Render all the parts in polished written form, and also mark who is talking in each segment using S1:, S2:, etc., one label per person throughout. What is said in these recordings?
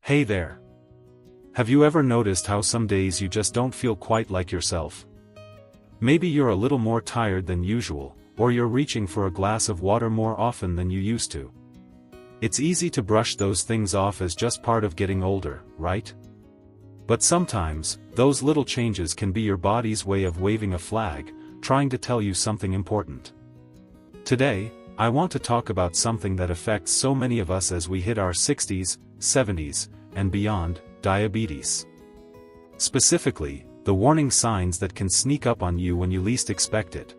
S1: Hey there. Have you ever noticed how some days you just don't feel quite like yourself? Maybe you're a little more tired than usual, or you're reaching for a glass of water more often than you used to. It's easy to brush those things off as just part of getting older, right? But sometimes, those little changes can be your body's way of waving a flag, trying to tell you something important. Today, I want to talk about something that affects so many of us as we hit our 60s, 70s, and beyond: diabetes. Specifically, the warning signs that can sneak up on you when you least expect it.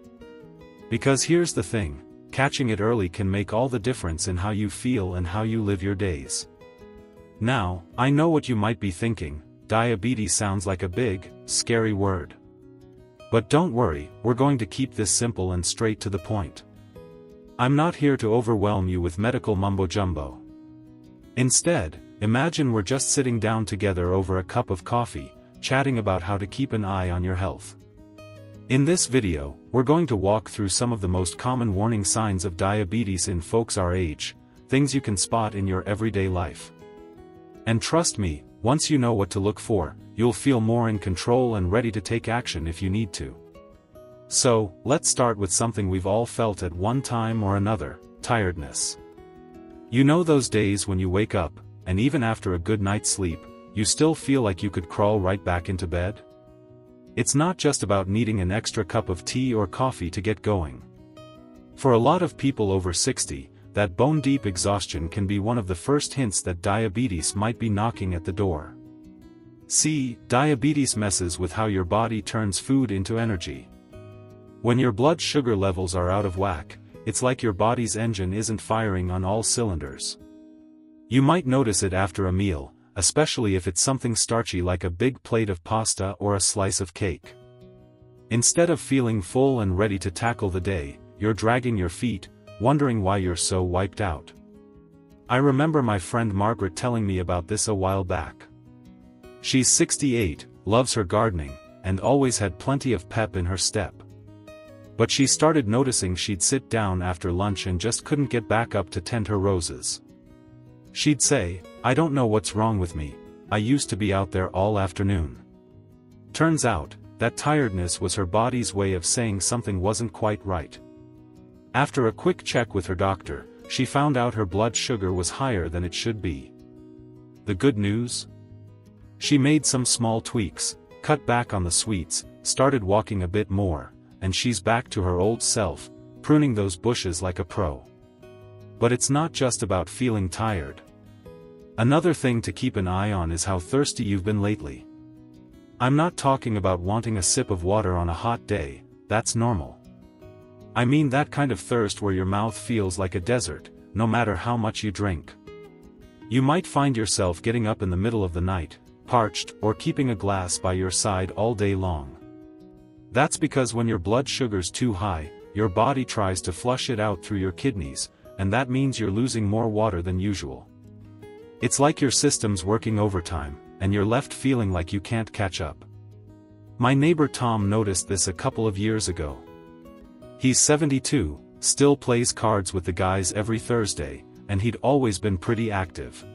S1: Because here's the thing, catching it early can make all the difference in how you feel and how you live your days. Now, I know what you might be thinking: diabetes sounds like a big, scary word. But don't worry, we're going to keep this simple and straight to the point. I'm not here to overwhelm you with medical mumbo-jumbo. Instead, imagine we're just sitting down together over a cup of coffee, chatting about how to keep an eye on your health. In this video, we're going to walk through some of the most common warning signs of diabetes in folks our age, things you can spot in your everyday life. And trust me, once you know what to look for, you'll feel more in control and ready to take action if you need to. So, let's start with something we've all felt at one time or another: tiredness. You know those days when you wake up, and even after a good night's sleep, you still feel like you could crawl right back into bed? It's not just about needing an extra cup of tea or coffee to get going. For a lot of people over 60, that bone-deep exhaustion can be one of the first hints that diabetes might be knocking at the door. See, diabetes messes with how your body turns food into energy. When your blood sugar levels are out of whack, it's like your body's engine isn't firing on all cylinders. You might notice it after a meal, especially if it's something starchy like a big plate of pasta or a slice of cake. Instead of feeling full and ready to tackle the day, you're dragging your feet, wondering why you're so wiped out. I remember my friend Margaret telling me about this a while back. She's 68, loves her gardening, and always had plenty of pep in her step. But she started noticing she'd sit down after lunch and just couldn't get back up to tend her roses. She'd say, "I don't know what's wrong with me, I used to be out there all afternoon." Turns out, that tiredness was her body's way of saying something wasn't quite right. After a quick check with her doctor, she found out her blood sugar was higher than it should be. The good news? She made some small tweaks, cut back on the sweets, started walking a bit more, and she's back to her old self, pruning those bushes like a pro. But it's not just about feeling tired. Another thing to keep an eye on is how thirsty you've been lately. I'm not talking about wanting a sip of water on a hot day, that's normal. I mean that kind of thirst where your mouth feels like a desert, no matter how much you drink. You might find yourself getting up in the middle of the night, parched, or keeping a glass by your side all day long. That's because when your blood sugar's too high, your body tries to flush it out through your kidneys, and that means you're losing more water than usual. It's like your system's working overtime, and you're left feeling like you can't catch up. My neighbor Tom noticed this a couple of years ago. He's 72, still plays cards with the guys every Thursday, and he'd always been pretty active.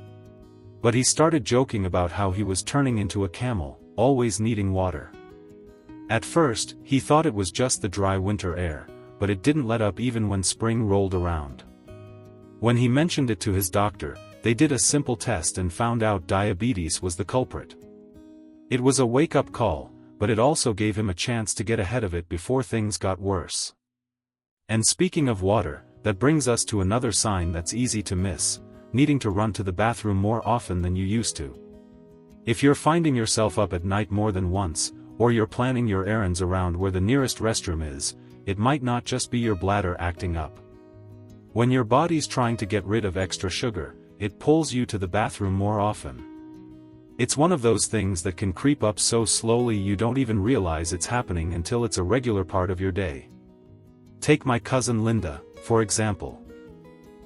S1: But he started joking about how he was turning into a camel, always needing water. At first, he thought it was just the dry winter air, but it didn't let up even when spring rolled around. When he mentioned it to his doctor, they did a simple test and found out diabetes was the culprit. It was a wake-up call, but it also gave him a chance to get ahead of it before things got worse. And speaking of water, that brings us to another sign that's easy to miss: needing to run to the bathroom more often than you used to. If you're finding yourself up at night more than once, or you're planning your errands around where the nearest restroom is, it might not just be your bladder acting up. When your body's trying to get rid of extra sugar, it pulls you to the bathroom more often. It's one of those things that can creep up so slowly you don't even realize it's happening until it's a regular part of your day. Take my cousin Linda, for example.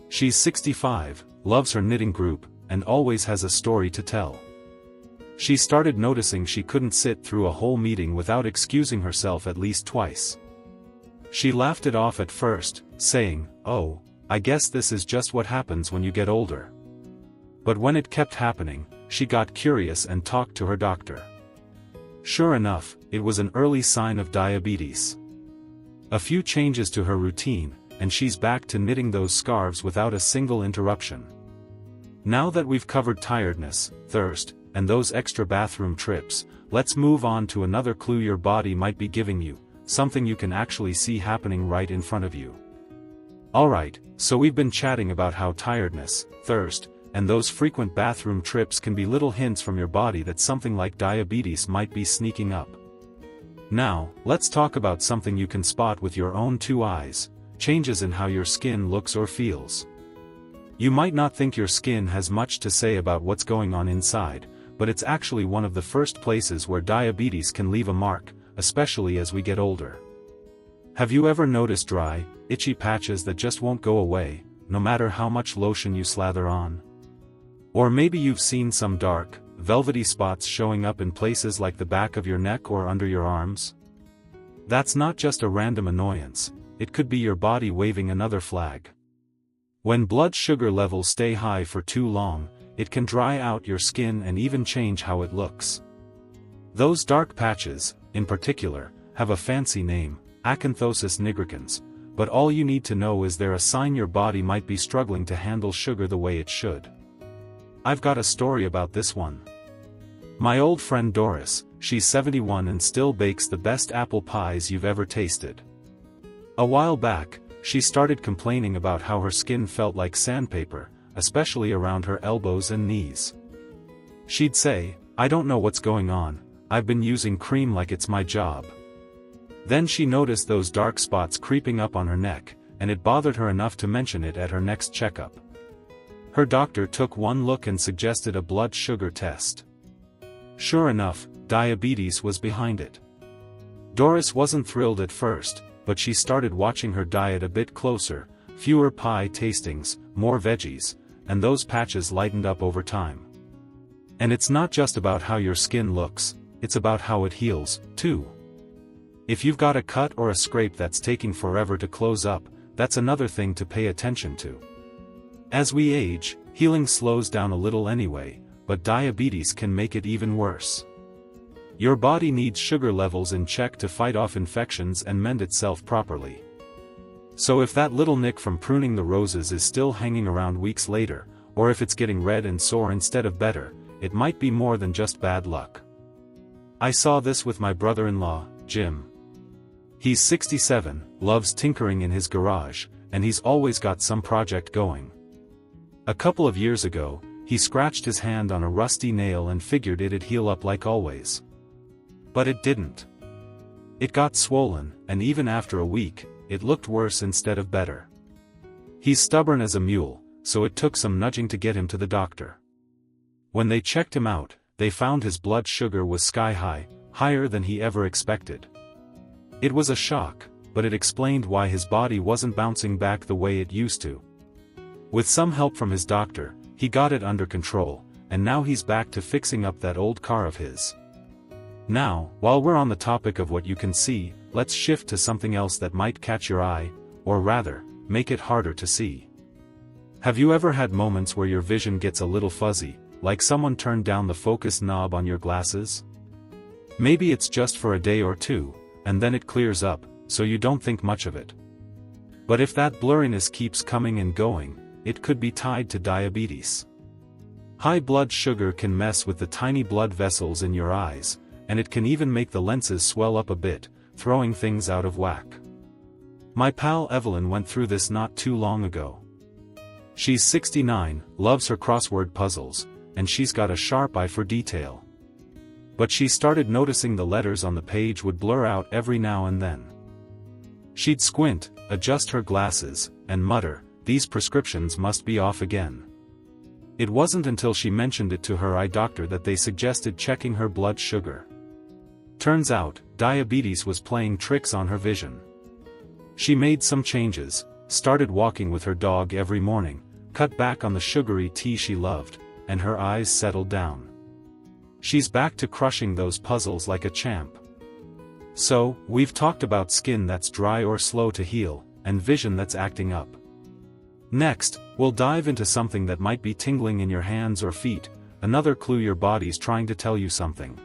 S1: She's 65, loves her knitting group, and always has a story to tell. She started noticing she couldn't sit through a whole meeting without excusing herself at least twice. She laughed it off at first, saying, "Oh, I guess this is just what happens when you get older." But when it kept happening, she got curious and talked to her doctor. Sure enough, it was an early sign of diabetes. A few changes to her routine, and she's back to knitting those scarves without a single interruption. Now that we've covered tiredness, thirst, and those extra bathroom trips, let's move on to another clue your body might be giving you, something you can actually see happening right in front of you. Alright, so we've been chatting about how tiredness, thirst, and those frequent bathroom trips can be little hints from your body that something like diabetes might be sneaking up. Now, let's talk about something you can spot with your own two eyes: changes in how your skin looks or feels. You might not think your skin has much to say about what's going on inside, but it's actually one of the first places where diabetes can leave a mark, especially as we get older. Have you ever noticed dry, itchy patches that just won't go away, no matter how much lotion you slather on? Or maybe you've seen some dark, velvety spots showing up in places like the back of your neck or under your arms? That's not just a random annoyance, it could be your body waving another flag. When blood sugar levels stay high for too long, it can dry out your skin and even change how it looks. Those dark patches, in particular, have a fancy name, acanthosis nigricans, but all you need to know is they're a sign your body might be struggling to handle sugar the way it should. I've got a story about this one. My old friend Doris, she's 71 and still bakes the best apple pies you've ever tasted. A while back, she started complaining about how her skin felt like sandpaper, especially around her elbows and knees. She'd say, "I don't know what's going on, I've been using cream like it's my job." Then she noticed those dark spots creeping up on her neck, and it bothered her enough to mention it at her next checkup. Her doctor took one look and suggested a blood sugar test. Sure enough, diabetes was behind it. Doris wasn't thrilled at first, but she started watching her diet a bit closer: fewer pie tastings, more veggies, and those patches lightened up over time. And it's not just about how your skin looks, it's about how it heals, too. If you've got a cut or a scrape that's taking forever to close up, that's another thing to pay attention to. As we age, healing slows down a little anyway, but diabetes can make it even worse. Your body needs sugar levels in check to fight off infections and mend itself properly. So if that little nick from pruning the roses is still hanging around weeks later, or if it's getting red and sore instead of better, it might be more than just bad luck. I saw this with my brother-in-law, Jim. He's 67, loves tinkering in his garage, and he's always got some project going. A couple of years ago, he scratched his hand on a rusty nail and figured it'd heal up like always. But it didn't. It got swollen, and even after a week, it looked worse instead of better. He's stubborn as a mule, so it took some nudging to get him to the doctor. When they checked him out, they found his blood sugar was sky high, higher than he ever expected. It was a shock, but it explained why his body wasn't bouncing back the way it used to. With some help from his doctor, he got it under control, and now he's back to fixing up that old car of his. Now, while we're on the topic of what you can see, let's shift to something else that might catch your eye, or rather, make it harder to see. Have you ever had moments where your vision gets a little fuzzy, like someone turned down the focus knob on your glasses? Maybe it's just for a day or two, and then it clears up, so you don't think much of it. But if that blurriness keeps coming and going, it could be tied to diabetes. High blood sugar can mess with the tiny blood vessels in your eyes, and it can even make the lenses swell up a bit, throwing things out of whack. My pal Evelyn went through this not too long ago. She's 69, loves her crossword puzzles, and she's got a sharp eye for detail. But she started noticing the letters on the page would blur out every now and then. She'd squint, adjust her glasses, and mutter, "These prescriptions must be off again." It wasn't until she mentioned it to her eye doctor that they suggested checking her blood sugar. Turns out, diabetes was playing tricks on her vision. She made some changes, started walking with her dog every morning, cut back on the sugary tea she loved, and her eyes settled down. She's back to crushing those puzzles like a champ. So, we've talked about skin that's dry or slow to heal, and vision that's acting up. Next, we'll dive into something that might be tingling in your hands or feet, another clue your body's trying to tell you something.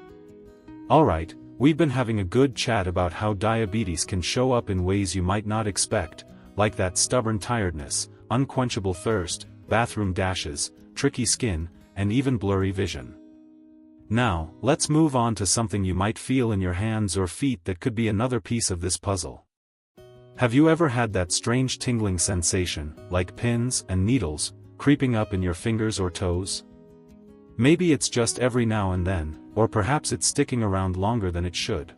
S1: Alright, we've been having a good chat about how diabetes can show up in ways you might not expect, like that stubborn tiredness, unquenchable thirst, bathroom dashes, tricky skin, and even blurry vision. Now, let's move on to something you might feel in your hands or feet that could be another piece of this puzzle. Have you ever had that strange tingling sensation, like pins and needles, creeping up in your fingers or toes? Maybe it's just every now and then, or perhaps it's sticking around longer than it should.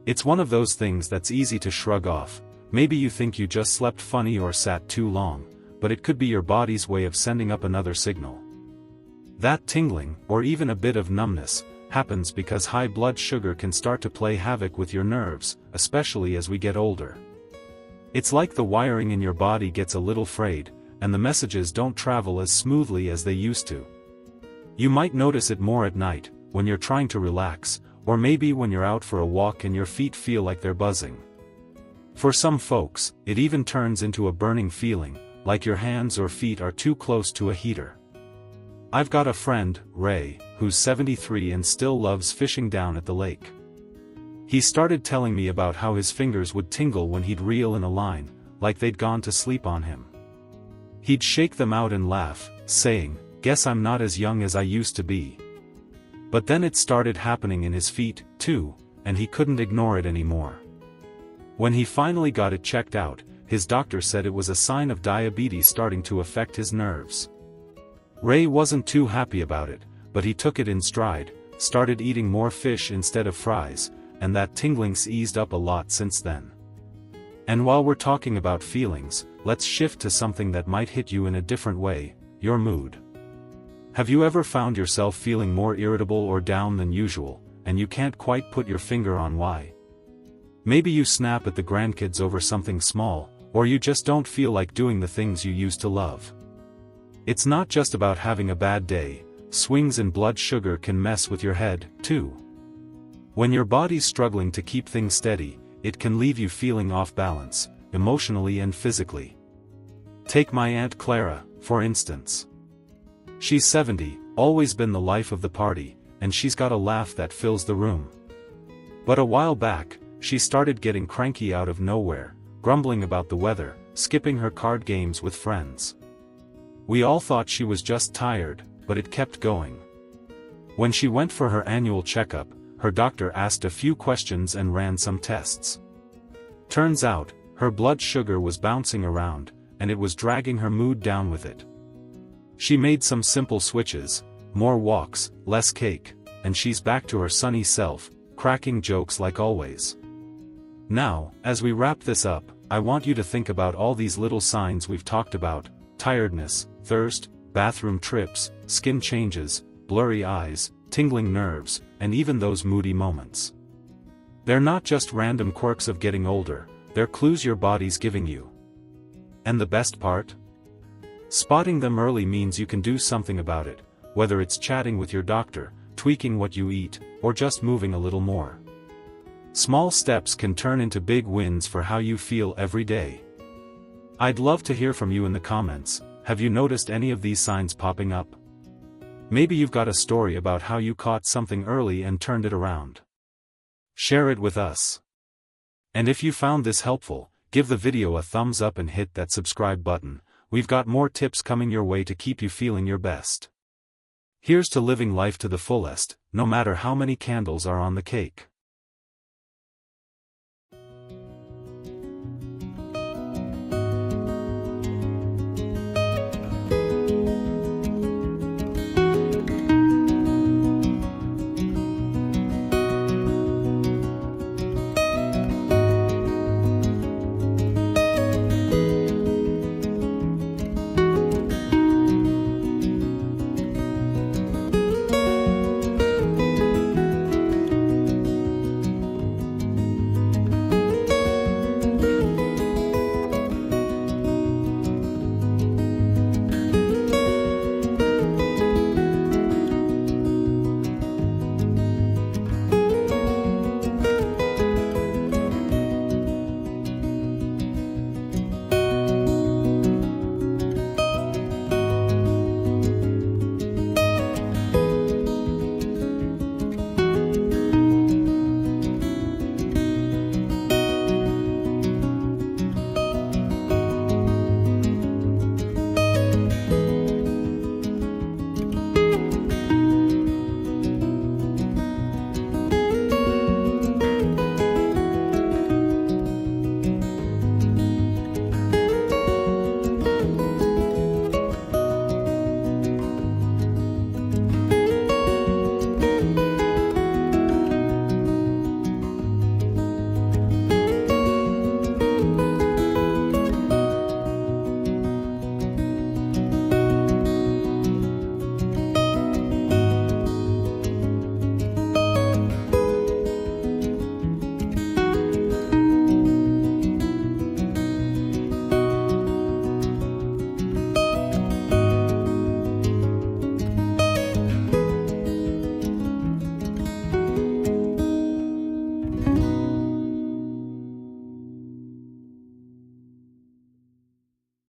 S1: It's one of those things that's easy to shrug off. Maybe you think you just slept funny or sat too long, but it could be your body's way of sending up another signal. That tingling, or even a bit of numbness, happens because high blood sugar can start to play havoc with your nerves, especially as we get older. It's like the wiring in your body gets a little frayed, and the messages don't travel as smoothly as they used to. You might notice it more at night, when you're trying to relax, or maybe when you're out for a walk and your feet feel like they're buzzing. For some folks, it even turns into a burning feeling, like your hands or feet are too close to a heater. I've got a friend, Ray, who's 73 and still loves fishing down at the lake. He started telling me about how his fingers would tingle when he'd reel in a line, like they'd gone to sleep on him. He'd shake them out and laugh, saying, "Guess I'm not as young as I used to be." But then it started happening in his feet, too, and he couldn't ignore it anymore. When he finally got it checked out, his doctor said it was a sign of diabetes starting to affect his nerves. Ray wasn't too happy about it, but he took it in stride, started eating more fish instead of fries, and that tingling's eased up a lot since then. And while we're talking about feelings, let's shift to something that might hit you in a different way: your mood. Have you ever found yourself feeling more irritable or down than usual, and you can't quite put your finger on why? Maybe you snap at the grandkids over something small, or you just don't feel like doing the things you used to love. It's not just about having a bad day. Swings in blood sugar can mess with your head, too. When your body's struggling to keep things steady, it can leave you feeling off balance, emotionally and physically. Take my Aunt Clara, for instance. She's 70, always been the life of the party, and she's got a laugh that fills the room. But a while back, she started getting cranky out of nowhere, grumbling about the weather, skipping her card games with friends. We all thought she was just tired, but it kept going. When she went for her annual checkup, her doctor asked a few questions and ran some tests. Turns out, her blood sugar was bouncing around, and it was dragging her mood down with it. She made some simple switches: more walks, less cake, and she's back to her sunny self, cracking jokes like always. Now, as we wrap this up, I want you to think about all these little signs we've talked about: tiredness, thirst, bathroom trips, skin changes, blurry eyes, tingling nerves, and even those moody moments. They're not just random quirks of getting older, they're clues your body's giving you. And the best part? Spotting them early means you can do something about it, whether it's chatting with your doctor, tweaking what you eat, or just moving a little more. Small steps can turn into big wins for how you feel every day. I'd love to hear from you in the comments. Have you noticed any of these signs popping up? Maybe you've got a story about how you caught something early and turned it around. Share it with us. And if you found this helpful, give the video a thumbs up and hit that subscribe button. We've got more tips coming your way to keep you feeling your best. Here's to living life to the fullest, no matter how many candles are on the cake.